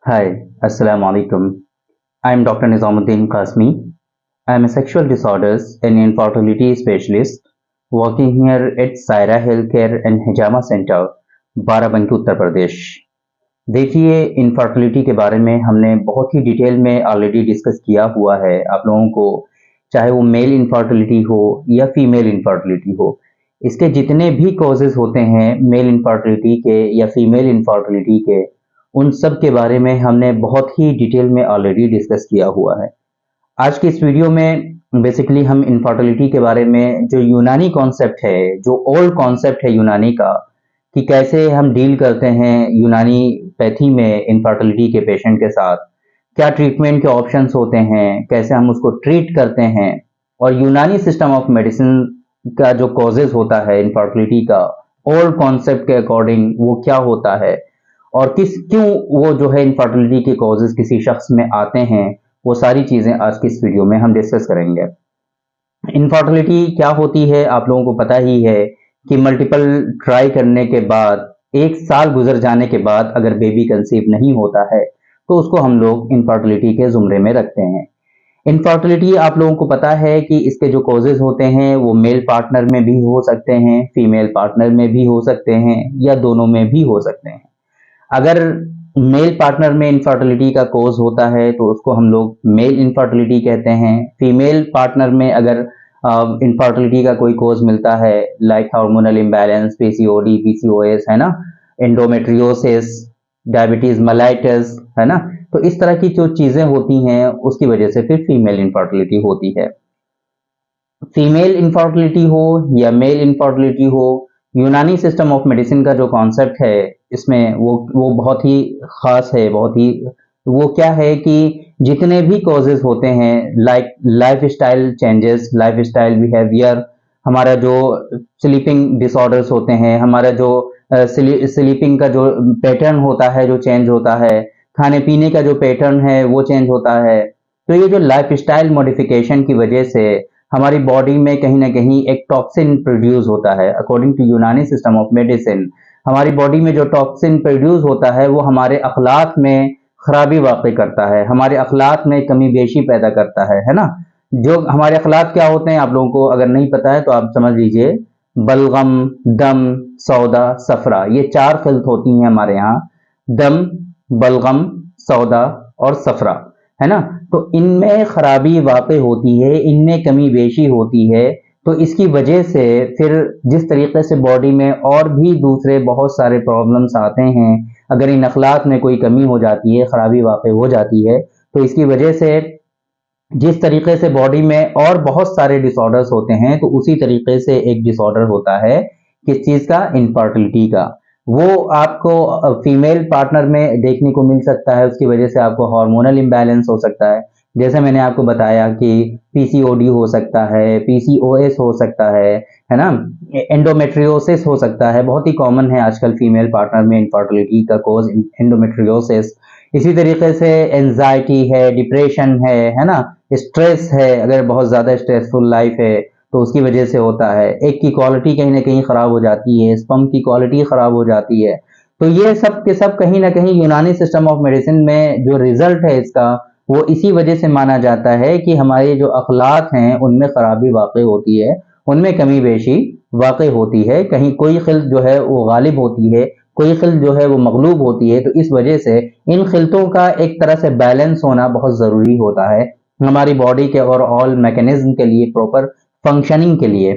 Hi, Assalamu alaikum. I am Dr. Nizamuddin Qasmi. I am a sexual disorders and infertility specialist working here at Saira Healthcare and Hijama Center, Barabanki Uttar Pradesh. देखिए, infertility के बारे में हमने बहुत ही detail में already discuss किया हुआ है आप लोगों को, चाहे वो मेल इनफर्टिलिटी हो या फीमेल इनफर्टिलिटी हो। इसके जितने भी कॉजेज होते हैं मेल इनफर्टिलिटी के या फीमेल इनफर्टिलिटी के, उन सब के बारे में हमने बहुत ही डिटेल में ऑलरेडी डिस्कस किया हुआ है। आज की इस वीडियो में बेसिकली हम इनफर्टिलिटी के बारे में जो यूनानी कॉन्सेप्ट है, जो ओल्ड कॉन्सेप्ट है यूनानी का, कि कैसे हम डील करते हैं यूनानी पैथी में इनफर्टिलिटी के पेशेंट के साथ, क्या ट्रीटमेंट के ऑप्शंस होते हैं, कैसे हम उसको ट्रीट करते हैं, और यूनानी सिस्टम ऑफ मेडिसिन का जो कॉजेज होता है इनफर्टिलिटी का ओल्ड कॉन्सेप्ट के अकॉर्डिंग वो क्या होता है, और क्यों वो जो है इनफर्टिलिटी के कॉजेज किसी शख्स में आते हैं, वो सारी चीजें आज की इस वीडियो में हम डिस्कस करेंगे। इनफर्टिलिटी क्या होती है आप लोगों को पता ही है कि मल्टीपल ट्राई करने के बाद 1 साल गुजर जाने के बाद अगर बेबी कंसीव नहीं होता है तो उसको हम लोग इनफर्टिलिटी के जुमरे में रखते हैं। इनफर्टिलिटी आप लोगों को पता है कि इसके जो कॉजेज होते हैं वो मेल पार्टनर में भी हो सकते हैं, फीमेल पार्टनर में भी हो सकते हैं, या दोनों में भी हो सकते हैं। अगर मेल पार्टनर में इनफर्टिलिटी का कोज होता है तो उसको हम लोग मेल इनफर्टिलिटी कहते हैं। फीमेल पार्टनर में अगर इनफर्टिलिटी का कोई कोज मिलता है, like hormonal imbalance, PCOD, PCOS, है ना, एंडोमेट्रियोसिस, डायबिटीज मेलाइटस, है ना, तो इस तरह की जो चीजें होती हैं उसकी वजह से फिर फीमेल इनफर्टिलिटी होती है। फीमेल इनफर्टिलिटी हो या मेल इनफर्टिलिटी हो, यूनानी सिस्टम ऑफ मेडिसिन का जो कॉन्सेप्ट है इसमें वो बहुत ही खास है। बहुत ही वो क्या है कि जितने भी कॉजेज होते हैं, like life style changes, life style behaviour, हमारा जो स्लीपिंग डिसऑर्डर्स होते हैं, हमारा जो स्लीपिंग का जो पैटर्न होता है, जो चेंज होता है, खाने पीने का जो पैटर्न है वो चेंज होता है, तो ये जो लाइफ स्टाइल मॉडिफिकेशन की वजह से हमारी बॉडी में कहीं ना कहीं एक टॉक्सिन प्रोड्यूस होता है। अकॉर्डिंग टू यूनानी सिस्टम ऑफ मेडिसिन, हमारी बॉडी में जो टॉक्सिन प्रोड्यूस होता है वो हमारे अखलाक में खराबी वाक़ई करता है, हमारे अखलाक में कमी बेशी पैदा करता है ना। जो हमारे अखलाक क्या होते हैं आप लोगों को अगर नहीं पता है तो आप समझ लीजिए, बलगम, दम, सौदा, सफरा, ये 4 खिल्त होती हैं हमारे यहाँ। दम, बलगम, सौदा और सफरा, है ना। तो इनमें खराबी वाक़ई होती है, इनमें कमी बेशी होती है। तो इसकी वजह से फिर जिस तरीके से बॉडी में और भी दूसरे बहुत सारे प्रॉब्लम्स आते हैं, अगर इन अखलाक में कोई कमी हो जाती है, खराबी वाक़ई हो जाती है, तो इसकी वजह से जिस तरीके से बॉडी में और बहुत सारे डिसऑर्डर्स होते हैं, तो उसी तरीके से एक डिसऑर्डर होता है किस चीज़ का, इनफर्टिलिटी का। वो आपको फीमेल पार्टनर में देखने को मिल सकता है, उसकी वजह से आपको हार्मोनल इम्बैलेंस हो सकता है। जैसे मैंने आपको बताया कि पीसीओडी हो सकता है, पीसीओएस हो सकता है ना, एंडोमेट्रियोसिस हो सकता है, बहुत ही कॉमन है आजकल फीमेल पार्टनर में इनफर्टिलिटी का कोज एंडोमेट्रियोसिस। इसी तरीके से एंजाइटी है, डिप्रेशन है ना, स्ट्रेस है, अगर बहुत ज़्यादा स्ट्रेसफुल लाइफ है तो उसकी वजह से होता है। एक की क्वालिटी कहीं ना कहीं ख़राब हो जाती है, स्पर्म की क्वालिटी ख़राब हो जाती है। तो ये सब के सब कहीं ना कहीं यूनानी सिस्टम ऑफ मेडिसिन में जो रिजल्ट है इसका, वो इसी वजह से माना जाता है कि हमारे जो अखलाक हैं उनमें खराबी वाक़ई होती है, उनमें कमी बेशी वाक़ई होती है। कहीं कोई खिल्त जो है वो गालिब होती है, कोई खिल्त जो है वो मगलूब होती है। तो इस वजह से इन खिल्तों का एक तरह से बैलेंस होना बहुत ज़रूरी होता है हमारी बॉडी के और ऑल मैकेनिज्म के लिए, प्रॉपर फंक्शनिंग के लिए।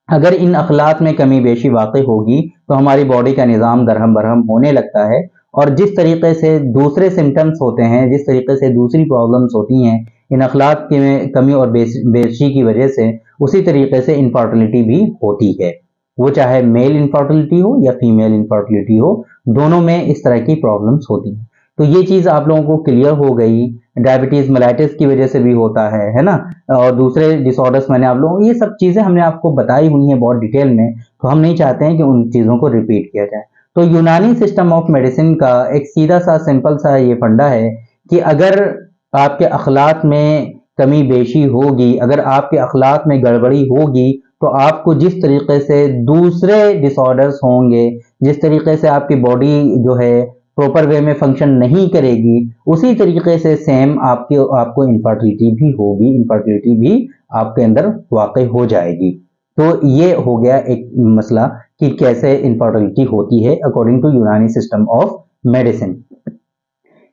अगर इन अखलाक में कमी बेशी वाक़ई होगी तो हमारी बॉडी का निज़ाम दरहम बरहम होने लगता है, और जिस तरीके से दूसरे सिम्टम्स होते हैं, जिस तरीके से दूसरी प्रॉब्लम्स होती हैं इन अखलाक की में कमी और बेशी की वजह से, उसी तरीके से इनफर्टिलिटी भी होती है। वो चाहे मेल इनफर्टिलिटी हो या फीमेल इनफर्टिलिटी हो, दोनों में इस तरह की प्रॉब्लम्स होती हैं। तो ये चीज़ आप लोगों को क्लियर हो गई। डायबिटीज मेलाइटिस की वजह से भी होता है ना, और दूसरे डिसऑर्डर्स मैंने आप लोगों, ये सब चीज़ें हमने आपको बताई हुई हैं बहुत डिटेल में, तो हम नहीं चाहते हैं कि उन चीज़ों को रिपीट किया जाए। तो यूनानी सिस्टम ऑफ मेडिसिन का एक सीधा सा सिंपल सा ये फंडा है कि अगर आपके अखलाक में कमी बेशी होगी, अगर आपके अखलाक में गड़बड़ी होगी, तो आपको जिस तरीके से दूसरे डिसऑर्डर्स होंगे, जिस तरीके से आपकी बॉडी जो है प्रॉपर वे में फंक्शन नहीं करेगी, उसी तरीके से सेम आपको इनफर्टिलिटी भी होगी, इनफर्टिलिटी भी आपके अंदर वाकई हो जाएगी। तो ये हो गया एक मसला कि कैसे इनफर्टिलिटी होती है अकॉर्डिंग टू यूनानी सिस्टम ऑफ मेडिसिन।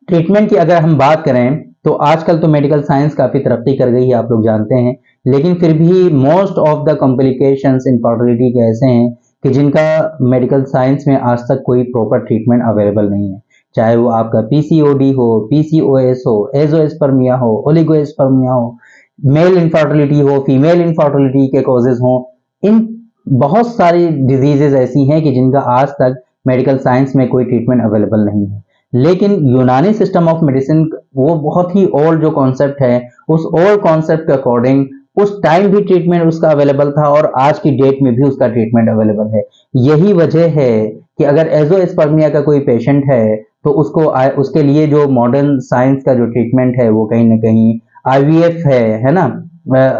ट्रीटमेंट की अगर हम बात करें तो आजकल तो मेडिकल साइंस काफी तरक्की कर गई है, आप लोग जानते हैं, लेकिन फिर भी most of the complications infertility के ऐसे हैं कि जिनका मेडिकल साइंस में आज तक कोई प्रॉपर ट्रीटमेंट अवेलेबल नहीं है। चाहे वो आपका पीसीओडी हो, पीसीओएस हो, एजोस्पर्मिया हो, ओलिगोस्पर्मिया हो, मेल इनफर्टिलिटी हो, फीमेल इनफर्टिलिटी के कॉजेज हो, इन बहुत सारी डिजीजेज ऐसी हैं कि जिनका आज तक मेडिकल साइंस में कोई ट्रीटमेंट अवेलेबल नहीं है। लेकिन यूनानी सिस्टम ऑफ मेडिसिन वो बहुत ही ओल्ड जो कॉन्सेप्ट है, उस ओल्ड कॉन्सेप्ट के अकॉर्डिंग उस टाइम भी ट्रीटमेंट उसका अवेलेबल था और आज की डेट में भी उसका ट्रीटमेंट अवेलेबल है। यही वजह है कि अगर एजोस्पर्मिया का कोई पेशेंट है तो उसके लिए जो मॉडर्न साइंस का जो ट्रीटमेंट है वो कहीं ना कहीं आईवीएफ है ना,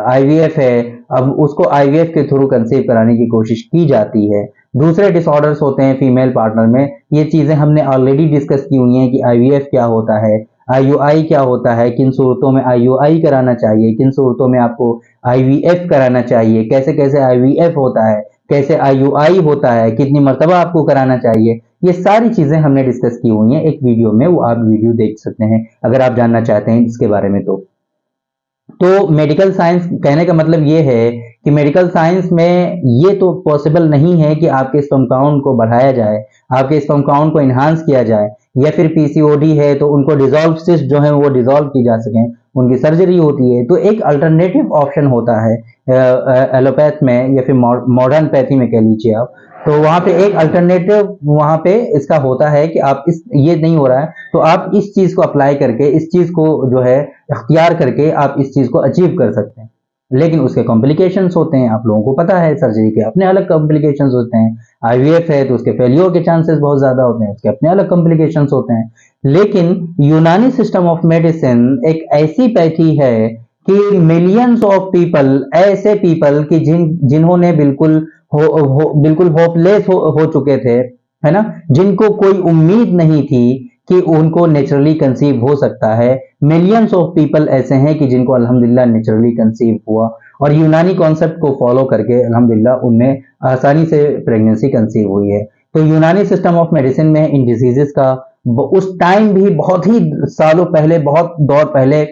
आईवीएफ है। अब उसको आईवीएफ के थ्रू कंसीव कराने की कोशिश की जाती है। दूसरे डिसऑर्डर्स होते हैं फीमेल पार्टनर में, ये चीजें हमने ऑलरेडी डिस्कस की हुई हैं कि आईवीएफ क्या होता है, आईयूआई क्या होता है, किन सूरतों में आईयूआई कराना चाहिए, किन सूरतों में आपको आईवीएफ कराना चाहिए, कैसे कैसे आईवीएफ होता है, कैसे आईयूआई होता है, कितनी मर्तबा आपको कराना चाहिए, ये सारी चीजें हमने डिस्कस की हुई हैं एक वीडियो में, वो आप वीडियो देख सकते हैं अगर आप जानना चाहते हैं इसके बारे में। तो मेडिकल साइंस कहने का मतलब ये है कि मेडिकल साइंस में ये तो पॉसिबल नहीं है कि आपके स्पर्म काउंट को बढ़ाया जाए, आपके स्पर्म काउंट को इन्हांस किया जाए, या फिर पीसीओडी है तो उनको डिसॉल्व सिस्ट जो है वो डिसॉल्व की जा सकें, उनकी सर्जरी होती है। तो एक अल्टरनेटिव ऑप्शन होता है एलोपैथ में या फिर मॉडर्न पैथी में कह लीजिए आप, तो वहां पे एक अल्टरनेटिव वहां पे इसका होता है कि आप ये नहीं हो रहा है तो आप इस चीज को अप्लाई करके, इस चीज को जो है इख्तियार करके आप इस चीज को अचीव कर सकते हैं। लेकिन उसके कॉम्प्लिकेशंस होते हैं, आप लोगों को पता है, सर्जरी के अपने अलग कॉम्प्लिकेशंस होते हैं। आईवीएफ है तो उसके फेलियर के चांसेस बहुत ज्यादा होते हैं, उसके अपने अलग कॉम्प्लिकेशंस होते हैं। लेकिन यूनानी सिस्टम ऑफ मेडिसिन एक ऐसी पैथी है कि मिलियंस ऑफ पीपल, ऐसे पीपल कि जिन्होंने बिल्कुल होपलेस हो चुके थे, है ना, जिनको कोई उम्मीद नहीं थी कि उनको नेचुरली कंसीव हो सकता है, मिलियंस ऑफ पीपल ऐसे हैं कि जिनको अल्हम्दुलिल्लाह नेचुरली कंसीव हुआ और यूनानी कॉन्सेप्ट को फॉलो करके अल्हम्दुलिल्लाह उनमें आसानी से प्रेगनेंसी कंसीव हुई है। तो यूनानी सिस्टम ऑफ मेडिसिन में इन डिजीजेस का उस टाइम भी बहुत ही सालों पहले, बहुत दौर पहले,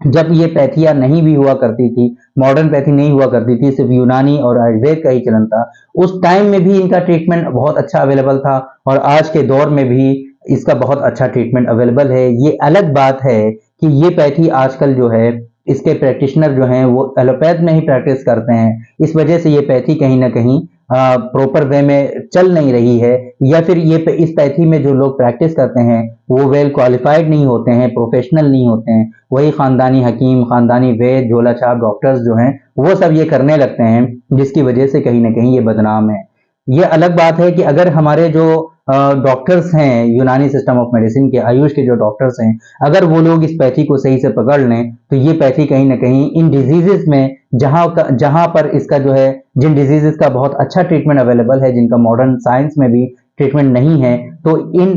जब ये पैथियां नहीं भी हुआ करती थी, मॉडर्न पैथी नहीं हुआ करती थी, सिर्फ यूनानी और आयुर्वेद का ही चलन था, उस टाइम में भी इनका ट्रीटमेंट बहुत अच्छा अवेलेबल था और आज के दौर में भी इसका बहुत अच्छा ट्रीटमेंट अवेलेबल है। ये अलग बात है कि ये पैथी आजकल जो है इसके प्रैक्टिशनर जो हैं वो एलोपैथ में ही प्रैक्टिस करते हैं, इस वजह से ये पैथी कहीं ना कहीं प्रॉपर वे में चल नहीं रही है, या फिर ये इस पैथी में जो लोग प्रैक्टिस करते हैं वो वेल क्वालिफाइड नहीं होते हैं, प्रोफेशनल नहीं होते हैं, वही खानदानी हकीम, खानदानी वैद्य, झोला छाप डॉक्टर्स जो हैं वो सब ये करने लगते हैं, जिसकी वजह से कहीं ना कहीं ये बदनाम है। ये अलग बात है कि अगर हमारे जो डॉक्टर्स हैं यूनानी सिस्टम ऑफ मेडिसिन के, आयुष के जो डॉक्टर्स हैं, अगर वो लोग इस पैथी को सही से पकड़ लें तो ये पैथी कहीं ना कहीं इन डिजीजेस में जहां पर इसका जो है, जिन डिजीजेस का बहुत अच्छा ट्रीटमेंट अवेलेबल है, जिनका मॉडर्न साइंस में भी ट्रीटमेंट नहीं है, तो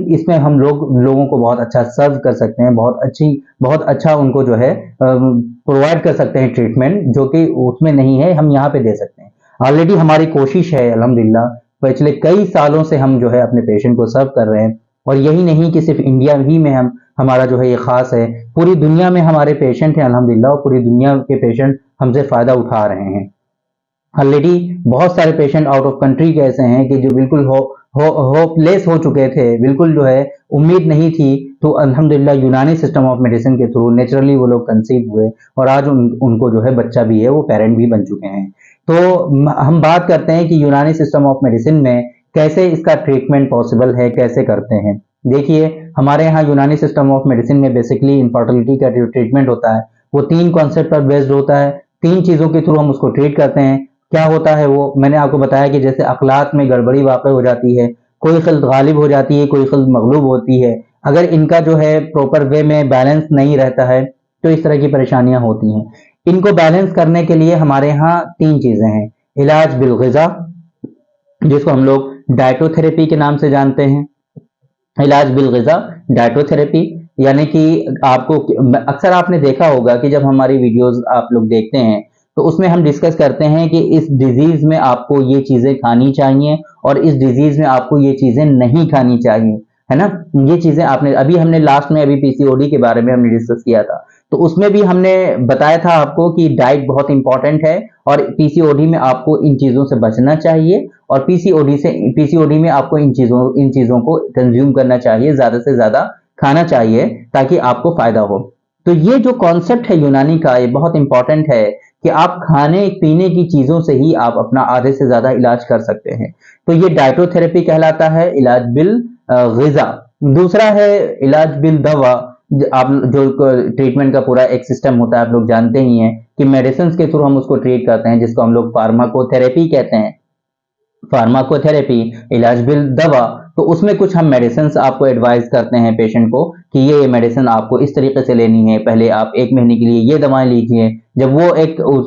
इसमें हम लोगों को बहुत अच्छा सर्व कर सकते हैं, बहुत अच्छा उनको जो है प्रोवाइड कर सकते हैं ट्रीटमेंट, जो कि उसमें नहीं है, हम यहाँ पे दे सकते हैं। ऑलरेडी हमारी कोशिश है अल्हम्दुलिल्लाह, पिछले कई सालों से हम जो है अपने पेशेंट को सर्व कर रहे हैं, और यही नहीं कि सिर्फ इंडिया ही में हमारा जो है ये खास है, पूरी दुनिया में हमारे पेशेंट हैं अल्हम्दुलिल्लाह, और पूरी दुनिया के पेशेंट हमसे फायदा उठा रहे हैं। ऑलरेडी बहुत सारे पेशेंट आउट ऑफ कंट्री के ऐसे हैं कि जो बिल्कुल होपलेस हो चुके थे, बिल्कुल जो है उम्मीद नहीं थी, तो अल्हम्दुलिल्लाह यूनानी सिस्टम ऑफ मेडिसिन के थ्रू नेचुरली वो लोग कंसीव हुए और आज उनको जो है बच्चा भी है, वो पेरेंट भी बन चुके हैं। तो हम बात करते हैं कि यूनानी सिस्टम ऑफ मेडिसिन में कैसे इसका ट्रीटमेंट पॉसिबल है, कैसे करते हैं। देखिए, हमारे यहाँ यूनानी सिस्टम ऑफ मेडिसिन में बेसिकली इनफर्टिलिटी का जो ट्रीटमेंट होता है वो 3 कॉन्सेप्ट पर बेस्ड होता है, 3 चीजों के थ्रू हम उसको ट्रीट करते हैं। क्या होता है वो मैंने आपको बताया कि जैसे अखलाक में गड़बड़ी वाक़ई हो जाती है, कोई खिल्त गालिब हो जाती है, कोई खिल्त मगलूब होती है, अगर इनका जो है प्रॉपर वे में बैलेंस नहीं रहता है तो इस तरह की परेशानियां होती हैं। इनको बैलेंस करने के लिए हमारे यहाँ 3 चीजें हैं। इलाज बिल ग़िज़ा, जिसको हम लोग डाइटोथेरेपी के नाम से जानते हैं, इलाज बिल-ग़िज़ा, डाइटोथेरेपी, यानी कि आपको अक्सर आपने देखा होगा कि जब हमारी वीडियोस आप लोग देखते हैं तो उसमें हम डिस्कस करते हैं कि इस डिजीज में आपको ये चीजें खानी चाहिए और इस डिजीज में आपको ये चीजें नहीं खानी चाहिए, है ना। ये चीजें आपने अभी हमने लास्ट में अभी पीसीओडी के बारे में हमने डिस्कस किया था, तो उसमें भी हमने बताया था आपको कि डाइट बहुत इंपॉर्टेंट है और पीसीओडी में आपको इन चीजों से बचना चाहिए और पीसीओडी में आपको इन चीजों को कंज्यूम करना चाहिए, ज्यादा से ज्यादा खाना चाहिए ताकि आपको फायदा हो। तो ये जो कॉन्सेप्ट है यूनानी का, ये बहुत इंपॉर्टेंट है कि आप खाने पीने की चीजों से ही आप अपना आधे से ज्यादा इलाज कर सकते हैं। तो ये डाइटोथेरेपी कहलाता है, इलाज बिल ग़िज़ा। दूसरा है इलाज बिल दवा। आप जो ट्रीटमेंट का पूरा एक सिस्टम होता है, आप लोग जानते ही हैं कि मेडिसिन के थ्रू हम उसको ट्रीट करते हैं, जिसको हम लोग फार्माकोथेरेपी कहते हैं। फार्माकोथेरेपी, इलाज बिल दवा, तो उसमें कुछ हम मेडिसिन आपको एडवाइस करते हैं पेशेंट को कि ये मेडिसिन आपको इस तरीके से लेनी है, पहले आप 1 महीने के लिए ये दवाएं लीजिए। जब वो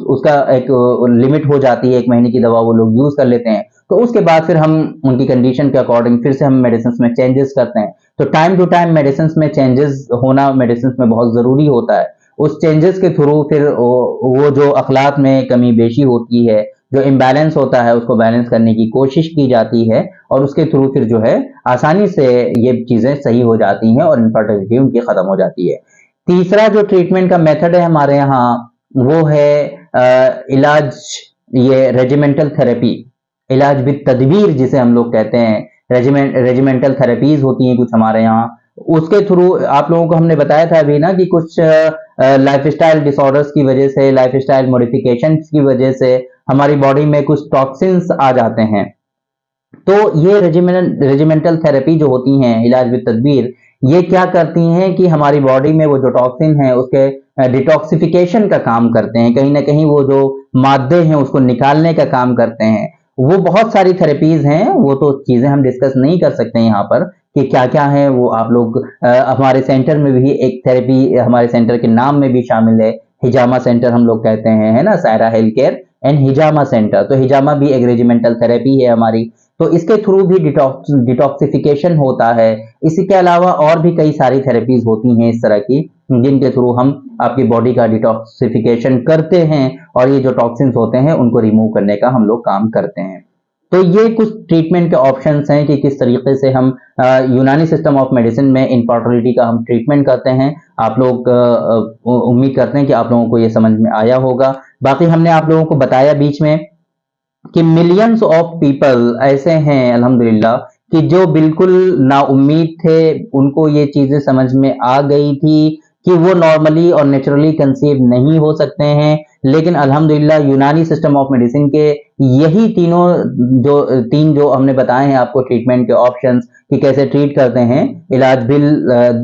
उसका एक लिमिट हो जाती है, 1 महीने की दवा वो लोग यूज कर लेते हैं, तो उसके बाद फिर हम उनकी कंडीशन के अकॉर्डिंग फिर से हम मेडिसिन में चेंजेस करते हैं। तो टाइम टू टाइम मेडिसिन में चेंजेस होना मेडिसिन में बहुत जरूरी होता है। उस चेंजेस के थ्रू फिर वो जो अखलाक में कमी बेशी होती है, जो इम्बैलेंस होता है, उसको बैलेंस करने की कोशिश की जाती है और उसके थ्रू फिर जो है आसानी से ये चीजें सही हो जाती हैं और इनफर्टिलिटी उनकी खत्म हो जाती है। तीसरा जो ट्रीटमेंट का मेथड है हमारे यहाँ, वो है इलाज, ये रेजिमेंटल थेरेपी, इलाज बित तदबीर जिसे हम लोग कहते हैं। रेजिमेंटल थेरेपीज होती हैं कुछ हमारे यहाँ, उसके थ्रू आप लोगों को हमने बताया था अभी ना कि कुछ लाइफस्टाइल डिसऑर्डर्स की वजह से, लाइफस्टाइल मॉडिफिकेशंस की वजह से हमारी बॉडी में कुछ टॉक्सिन्स आ जाते हैं। तो ये रेजिमेंटल थेरेपी जो होती हैं, इलाज बित तदबीर, ये क्या करती हैं कि हमारी बॉडी में वो जो टॉक्सिन है उसके डिटॉक्सिफिकेशन का काम करते हैं, कहीं ना कहीं वो जो मादे हैं उसको निकालने का काम करते हैं। वो बहुत सारी थेरेपीज हैं, वो तो चीजें हम डिस्कस नहीं कर सकते यहाँ पर कि क्या क्या है। वो आप लोग हमारे सेंटर में भी एक थेरेपी, हमारे सेंटर के नाम में भी शामिल है, हिजामा सेंटर हम लोग कहते हैं, है ना, Saira health care and hijama centre. तो हिजामा भी एक रेजिमेंटल थेरेपी है हमारी, तो इसके थ्रू भी डिटॉक्सिफिकेशन होता है। इसके अलावा और भी कई सारी थेरेपीज होती हैं इस तरह की, जिनके थ्रू हम आपकी बॉडी का डिटॉक्सिफिकेशन करते हैं और ये जो टॉक्सिन्स होते हैं उनको रिमूव करने का हम लोग काम करते हैं। तो ये कुछ ट्रीटमेंट के ऑप्शंस हैं कि किस तरीके से हम यूनानी सिस्टम ऑफ मेडिसिन में इनफर्टिलिटी का हम ट्रीटमेंट करते हैं। आप लोग उम्मीद करते हैं कि आप लोगों को ये समझ में आया होगा। बाकी हमने आप लोगों को बताया बीच में कि मिलियंस ऑफ पीपल ऐसे हैं अल्हम्दुलिल्लाह कि जो बिल्कुल नाउम्मीद थे, उनको ये चीजें समझ में आ गई थी कि वो नॉर्मली और नेचुरली कंसीव नहीं हो सकते हैं, लेकिन अल्हम्दुलिल्लाह यूनानी सिस्टम ऑफ मेडिसिन के यही तीन जो हमने बताए हैं आपको ट्रीटमेंट के ऑप्शंस कि कैसे ट्रीट करते हैं, इलाज बिल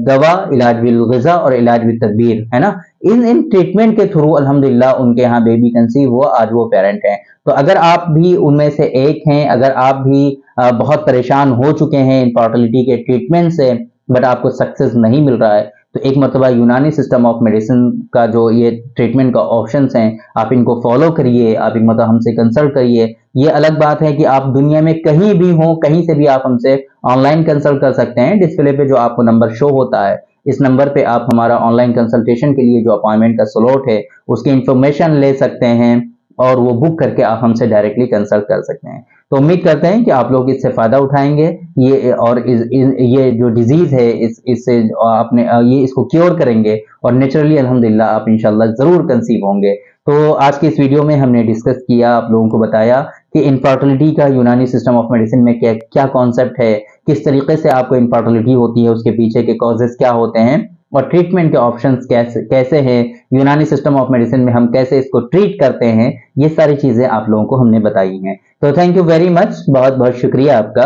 दवा, इलाज बिल ग़िज़ा और इलाज बिल तदबीर, है ना। इन ट्रीटमेंट के थ्रू अल्हम्दुलिल्लाह उनके यहाँ बेबी कंसीव हुआ, आज वो पेरेंट हैं। तो अगर आप भी उनमें से एक हैं, अगर आप भी बहुत परेशान हो चुके हैं इनफर्टिलिटी के ट्रीटमेंट से, बट आपको सक्सेस नहीं मिल रहा है, तो एक मरतबा यूनानी सिस्टम ऑफ मेडिसिन का जो ये ट्रीटमेंट का ऑप्शंस हैं, आप इनको फॉलो करिए, आप एक मतलब हमसे कंसल्ट करिए। ये अलग बात है कि आप दुनिया में कहीं भी हो, कहीं से भी आप हमसे ऑनलाइन कंसल्ट कर सकते हैं। डिस्प्ले पे जो आपको नंबर शो होता है, इस नंबर पे आप हमारा ऑनलाइन कंसल्टेशन के लिए जो अपॉइंटमेंट का स्लॉट है उसकी इंफॉर्मेशन ले सकते हैं और वो बुक करके आप हमसे डायरेक्टली कंसल्ट कर सकते हैं। तो उम्मीद करते हैं कि आप लोग इससे फायदा उठाएंगे, ये और ये जो डिजीज है इससे आपने ये इसको क्योर करेंगे और नेचुरली अल्हम्दुलिल्लाह आप इंशाल्लाह जरूर कंसीव होंगे। तो आज की इस वीडियो में हमने डिस्कस किया, आप लोगों को बताया कि इनफर्टिलिटी का यूनानी सिस्टम ऑफ मेडिसिन में क्या क्या कॉन्सेप्ट है, किस तरीके से आपको इनफर्टिलिटी होती है, उसके पीछे के कॉजेस क्या होते हैं और ट्रीटमेंट के ऑप्शंस कैसे हैं, यूनानी सिस्टम ऑफ मेडिसिन में हम कैसे इसको ट्रीट करते हैं, ये सारी चीजें आप लोगों को हमने बताई हैं। तो थैंक यू वेरी मच, बहुत बहुत शुक्रिया आपका।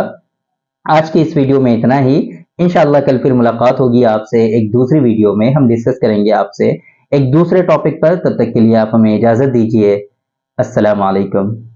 आज की इस वीडियो में इतना ही। इंशाल्लाह कल फिर मुलाकात होगी आपसे एक दूसरी वीडियो में, हम डिस्कस करेंगे आपसे एक दूसरे टॉपिक पर। तब तक के लिए आप हमें इजाजत दीजिए। अस्सलाम वालेकुम।